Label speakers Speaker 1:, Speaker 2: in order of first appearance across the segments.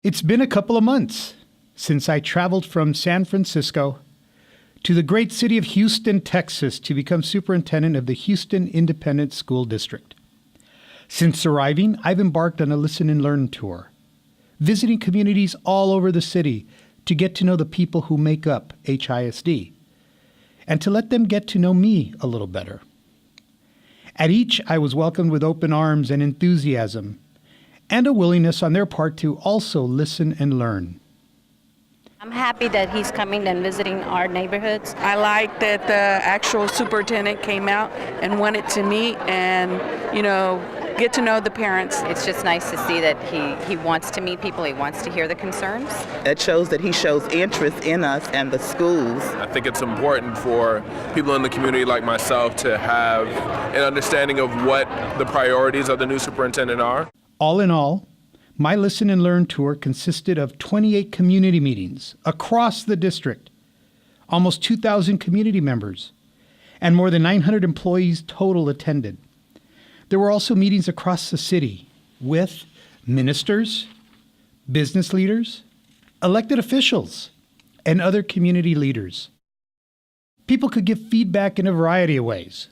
Speaker 1: It's been a couple of months since I traveled from San Francisco to the great city of Houston, Texas, to become superintendent of the Houston Independent School District. Since arriving, I've embarked on a listen and learn tour, visiting communities all over the city to get to know the people who make up HISD, and to let them get to know me a little better. At each, I was welcomed with open arms and enthusiasm, and a willingness on their part to also listen and learn.
Speaker 2: I'm happy that he's coming and visiting our neighborhoods.
Speaker 3: I like that the actual superintendent came out and wanted to meet and, get to know the parents.
Speaker 2: It's just nice to see that he wants to meet people, he wants to hear the concerns.
Speaker 4: It shows that he shows interest in us and the schools.
Speaker 5: I think it's important for people in the community like myself to have an understanding of what the priorities of the new superintendent are.
Speaker 1: All in all, my Listen and Learn tour consisted of 28 community meetings across the district, almost 2,000 community members, and more than 900 employees total attended. There were also meetings across the city with ministers, business leaders, elected officials, and other community leaders. People could give feedback in a variety of ways.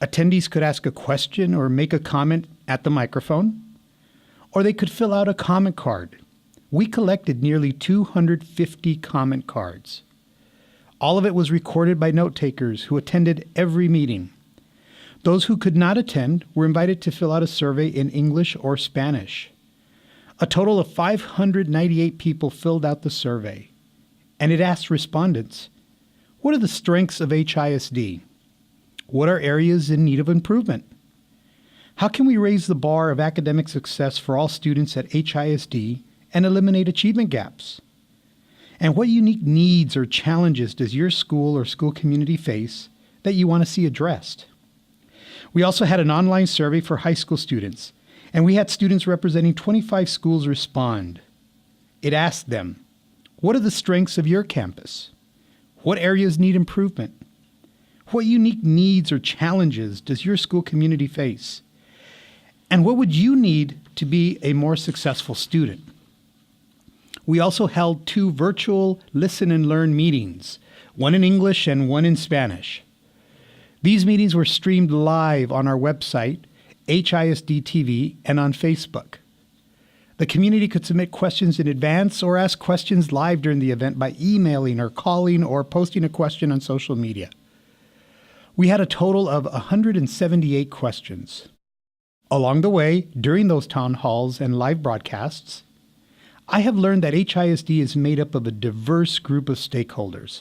Speaker 1: Attendees could ask a question or make a comment at the microphone, or they could fill out a comment card. We collected nearly 250 comment cards. All of it was recorded by note takers who attended every meeting. Those who could not attend were invited to fill out a survey in English or Spanish. A total of 598 people filled out the survey, and it asked respondents, what are the strengths of HISD? What are areas in need of improvement? How can we raise the bar of academic success for all students at HISD and eliminate achievement gaps? And what unique needs or challenges does your school or school community face that you want to see addressed? We also had an online survey for high school students, and we had students representing 25 schools respond. It asked them, what are the strengths of your campus? What areas need improvement? What unique needs or challenges does your school community face? And what would you need to be a more successful student? We also held 2 virtual listen and learn meetings, one in English and one in Spanish. These meetings were streamed live on our website, HISD TV, and on Facebook. The community could submit questions in advance or ask questions live during the event by emailing or calling or posting a question on social media. We had a total of 178 questions. Along the way, during those town halls and live broadcasts, I have learned that HISD is made up of a diverse group of stakeholders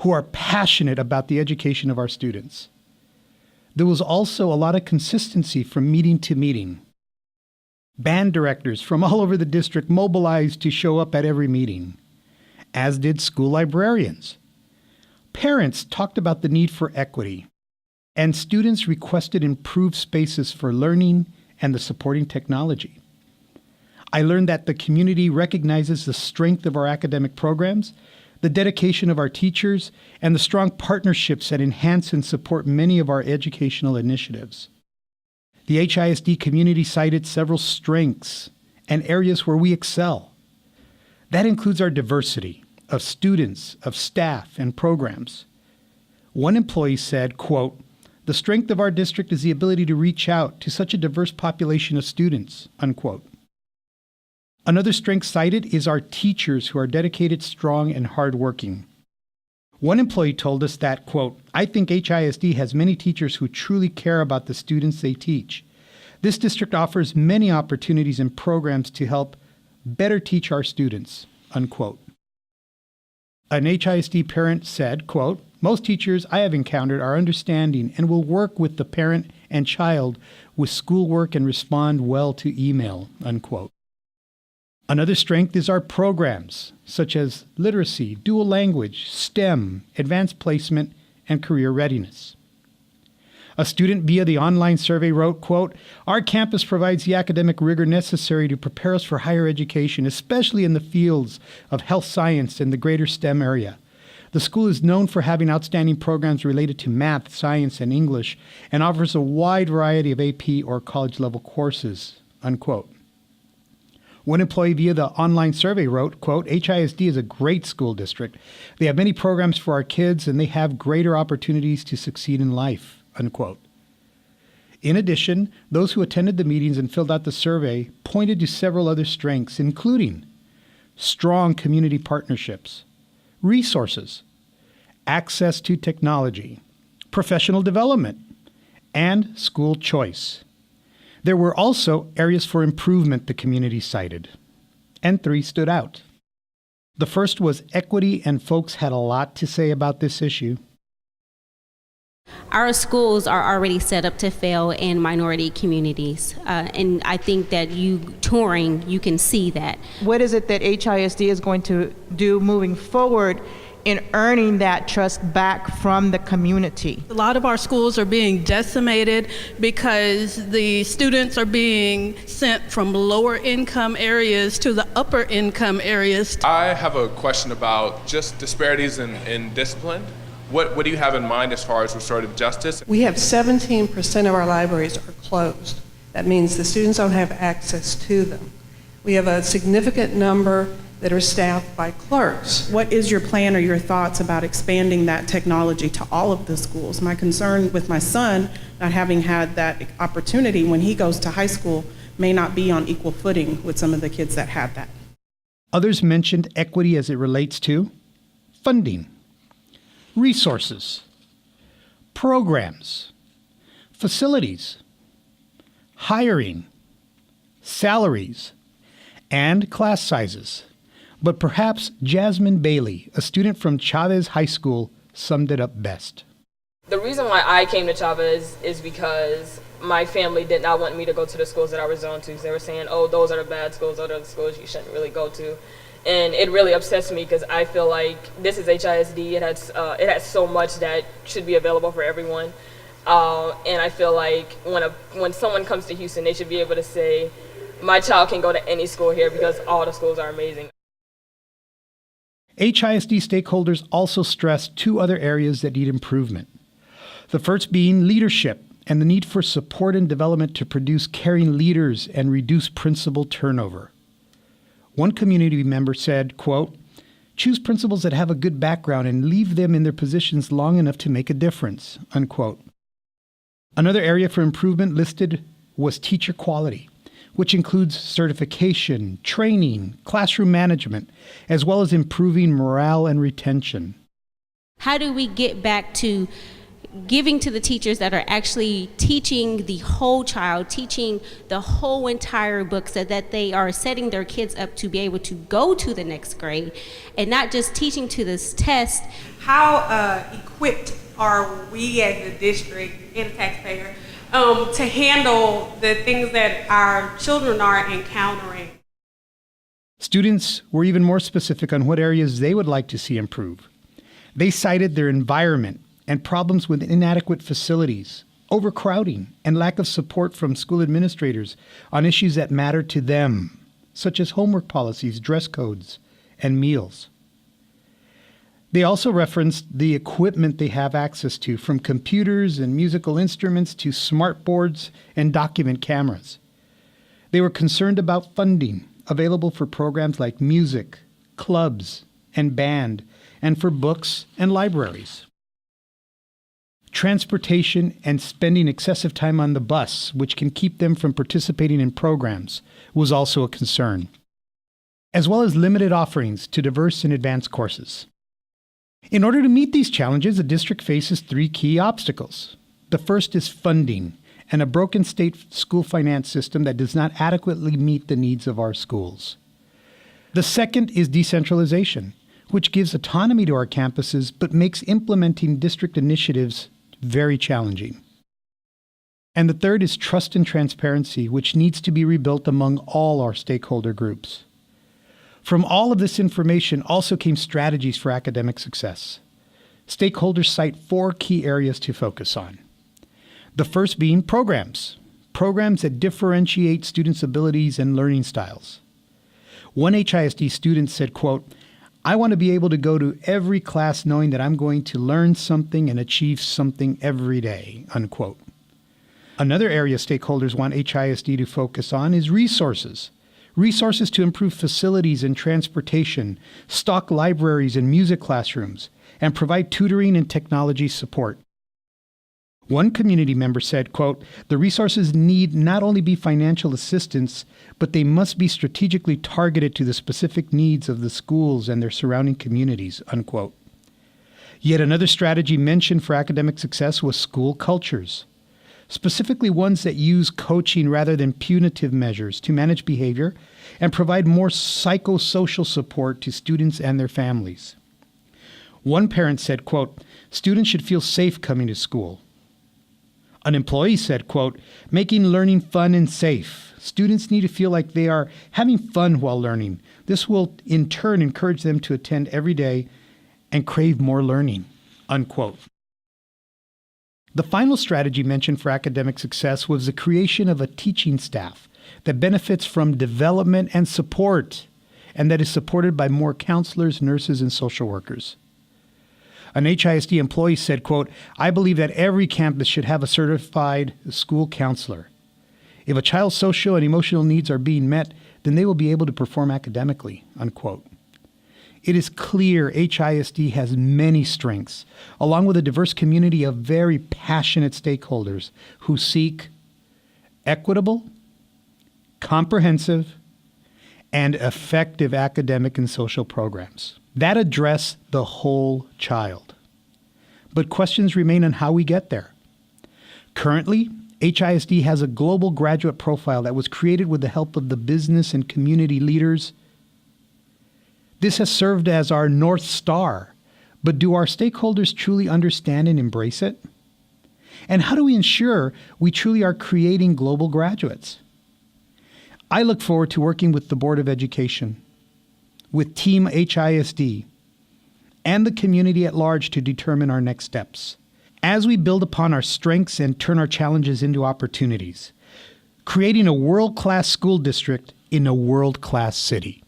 Speaker 1: who are passionate about the education of our students. There was also a lot of consistency from meeting to meeting. Band directors from all over the district mobilized to show up at every meeting, as did school librarians. Parents talked about the need for equity, and students requested improved spaces for learning and the supporting technology. I learned that the community recognizes the strength of our academic programs, the dedication of our teachers, and the strong partnerships that enhance and support many of our educational initiatives. The HISD community cited several strengths and areas where we excel. That includes our diversity of students, of staff, and programs. One employee said, quote, the strength of our district is the ability to reach out to such a diverse population of students, unquote. Another strength cited is our teachers who are dedicated, strong, and hardworking. One employee told us that, quote, I think HISD has many teachers who truly care about the students they teach. This district offers many opportunities and programs to help better teach our students, unquote. An HISD parent said, quote, most teachers I have encountered are understanding and will work with the parent and child with schoolwork and respond well to email, unquote. Another strength is our programs, such as literacy, dual language, STEM, advanced placement, and career readiness. A student via the online survey wrote, quote, our campus provides the academic rigor necessary to prepare us for higher education, especially in the fields of health science and the greater STEM area. The school is known for having outstanding programs related to math, science, and English, and offers a wide variety of AP or college-level courses, unquote. One employee via the online survey wrote, quote, HISD is a great school district. They have many programs for our kids and they have greater opportunities to succeed in life, unquote. In addition, those who attended the meetings and filled out the survey pointed to several other strengths, including strong community partnerships, resources, access to technology, professional development, and school choice. There were also areas for improvement the community cited, and 3 stood out. The first was equity, and folks had a lot to say about this issue.
Speaker 6: Our schools are already set up to fail in minority communities, and I think that you touring, you can see that.
Speaker 7: What is it that HISD is going to do moving forward in earning that trust back from the community?
Speaker 8: A lot of our schools are being decimated because the students are being sent from lower income areas to the upper income areas.
Speaker 5: I have a question about just disparities in discipline. What do you have in mind as far as restorative justice?
Speaker 9: We have 17% of our libraries are closed. That means the students don't have access to them. We have a significant number that are staffed by clerks.
Speaker 10: What is your plan or your thoughts about expanding that technology to all of the schools? My concern with my son not having had that opportunity when he goes to high school may not be on equal footing with some of the kids that have that.
Speaker 1: Others mentioned equity as it relates to funding, resources, programs, facilities, hiring, salaries, and class sizes. But perhaps Jasmine Bailey, a student from Chavez High School, summed it up best.
Speaker 11: The reason why I came to Chavez is because my family did not want me to go to the schools that I was zoned to. They were saying, oh, those are the bad schools, those are the schools you shouldn't really go to. And it really upsets me because I feel like this is HISD. It has so much that should be available for everyone. And I feel like when someone comes to Houston, they should be able to say, my child can go to any school here because all the schools are amazing.
Speaker 1: HISD stakeholders also stressed 2 other areas that need improvement. The first being leadership and the need for support and development to produce caring leaders and reduce principal turnover. One community member said, quote, choose principals that have a good background and leave them in their positions long enough to make a difference, unquote. Another area for improvement listed was teacher quality, which includes certification, training, classroom management, as well as improving morale and retention.
Speaker 6: How do we get back to giving to the teachers that are actually teaching the whole child, teaching the whole entire book so that they are setting their kids up to be able to go to the next grade and not just teaching to this test?
Speaker 12: How equipped are we as a district and a taxpayer to handle the things that our children are encountering?
Speaker 1: Students were even more specific on what areas they would like to see improve. They cited their environment and problems with inadequate facilities, overcrowding, and lack of support from school administrators on issues that matter to them, such as homework policies, dress codes, and meals. They also referenced the equipment they have access to, from computers and musical instruments to smart boards and document cameras. They were concerned about funding available for programs like music, clubs, and band, and for books and libraries. Transportation and spending excessive time on the bus, which can keep them from participating in programs, was also a concern, as well as limited offerings to diverse and advanced courses. In order to meet these challenges, the district faces 3 key obstacles. The first is funding and a broken state school finance system that does not adequately meet the needs of our schools. The second is decentralization, which gives autonomy to our campuses but makes implementing district initiatives very challenging. And the third is trust and transparency, which needs to be rebuilt among all our stakeholder groups. From all of this information also came strategies for academic success. Stakeholders cite 4 key areas to focus on. The first being programs that differentiate students' abilities and learning styles. One HISD student said, quote, I want to be able to go to every class knowing that I'm going to learn something and achieve something every day, unquote. Another area stakeholders want HISD to focus on is resources. resources to improve facilities and transportation, stock libraries and music classrooms, and provide tutoring and technology support. One community member said, quote, "The resources need not only be financial assistance, but they must be strategically targeted to the specific needs of the schools and their surrounding communities," unquote. Yet another strategy mentioned for academic success was school cultures, specifically ones that use coaching rather than punitive measures to manage behavior and provide more psychosocial support to students and their families. One parent said, quote, "Students should feel safe coming to school." An employee said, quote, "Making learning fun and safe. Students need to feel like they are having fun while learning. This will in turn encourage them to attend every day and crave more learning," unquote. The final strategy mentioned for academic success was the creation of a teaching staff that benefits from development and support, and that is supported by more counselors, nurses, and social workers. An HISD employee said, quote, "I believe that every campus should have a certified school counselor. If a child's social and emotional needs are being met, then they will be able to perform academically," unquote. It is clear HISD has many strengths, along with a diverse community of very passionate stakeholders who seek equitable, comprehensive, and effective academic and social programs that address the whole child. But questions remain on how we get there. Currently, HISD has a global graduate profile that was created with the help of the business and community leaders. This has served as our North Star, but do our stakeholders truly understand and embrace it? And how do we ensure we truly are creating global graduates? I look forward to working with the Board of Education, with Team HISD, and the community at large to determine our next steps as we build upon our strengths and turn our challenges into opportunities, creating a world-class school district in a world-class city.